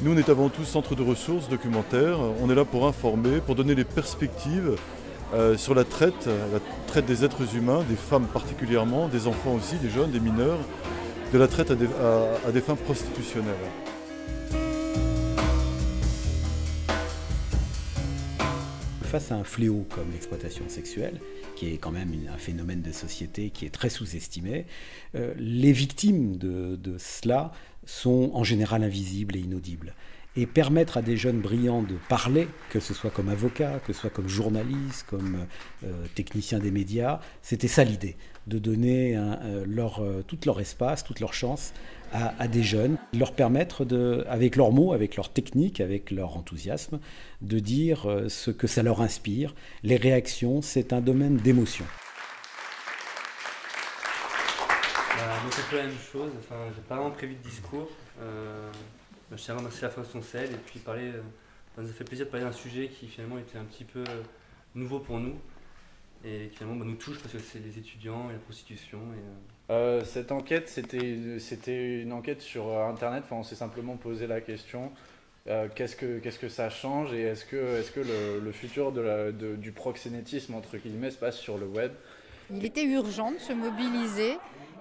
Nous, on est avant tout centre de ressources documentaires. On est là pour informer, pour donner les perspectives sur la traite des êtres humains, des femmes particulièrement, des enfants aussi, des jeunes, des mineurs, de la traite à des fins prostitutionnelles. Face à un fléau comme l'exploitation sexuelle, qui est quand même un phénomène de société qui est très sous-estimé, les victimes de cela sont en général invisibles et inaudibles. Et permettre à des jeunes brillants de parler, que ce soit comme avocat, que ce soit comme journaliste, comme technicien des médias, c'était ça l'idée, de donner tout leur espace, toute leur chance à des jeunes, leur permettre, avec leurs mots, avec leur technique, avec leur enthousiasme, de dire ce que ça leur inspire. Les réactions, c'est un domaine d'émotion. Donc c'est un peu la même chose, j'ai pas vraiment prévu de discours. Je tiens à remercier la Fondation Sel et puis ça nous a fait plaisir de parler d'un sujet qui finalement était un petit peu nouveau pour nous et qui finalement nous touche parce que c'est les étudiants et la prostitution. Cette enquête, c'était une enquête sur Internet. On s'est simplement posé la question qu'est-ce que ça change et est-ce que le futur du proxénétisme entre guillemets se passe sur le web. Il était urgent de se mobiliser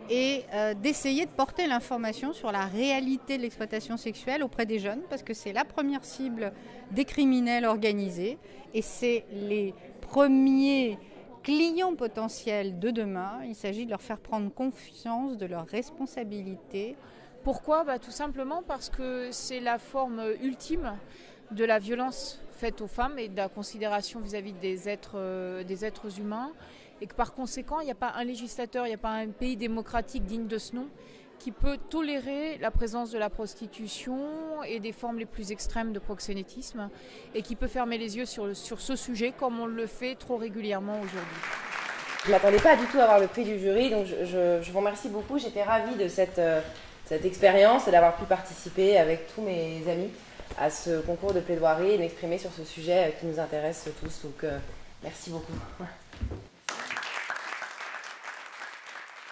et d'essayer de porter l'information sur la réalité de l'exploitation sexuelle auprès des jeunes, parce que c'est la première cible des criminels organisés et c'est les premiers clients potentiels de demain. Il s'agit de leur faire prendre conscience de leurs responsabilités. Pourquoi ? Tout simplement parce que c'est la forme ultime de la violence faite aux femmes et de la considération vis-à-vis des êtres humains. Et que par conséquent, il n'y a pas un législateur, il n'y a pas un pays démocratique digne de ce nom qui peut tolérer la présence de la prostitution et des formes les plus extrêmes de proxénétisme et qui peut fermer les yeux sur ce sujet comme on le fait trop régulièrement aujourd'hui. Je ne m'attendais pas du tout à avoir le prix du jury, donc je vous remercie beaucoup. J'étais ravie de cette expérience et d'avoir pu participer avec tous mes amis à ce concours de plaidoirie et m'exprimer sur ce sujet qui nous intéresse tous. Donc merci beaucoup.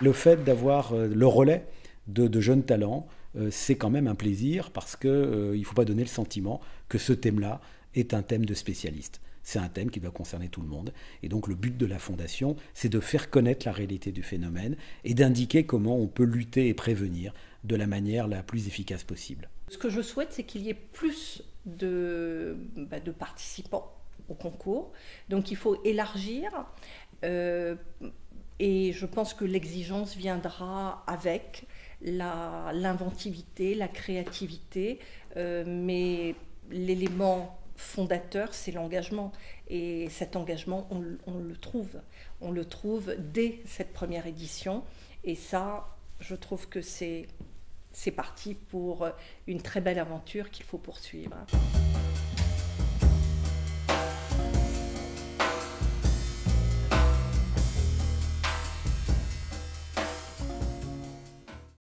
Le fait d'avoir le relais de jeunes talents, c'est quand même un plaisir parce qu'il ne faut pas donner le sentiment que ce thème-là est un thème de spécialiste. C'est un thème qui doit concerner tout le monde. Et donc le but de la Fondation, c'est de faire connaître la réalité du phénomène et d'indiquer comment on peut lutter et prévenir de la manière la plus efficace possible. Ce que je souhaite, c'est qu'il y ait plus de participants au concours. Donc il faut élargir. Et je pense que l'exigence viendra avec l'inventivité, la créativité, mais l'élément fondateur, c'est l'engagement. Et cet engagement, on le trouve dès cette première édition. Et ça, je trouve que c'est parti pour une très belle aventure qu'il faut poursuivre.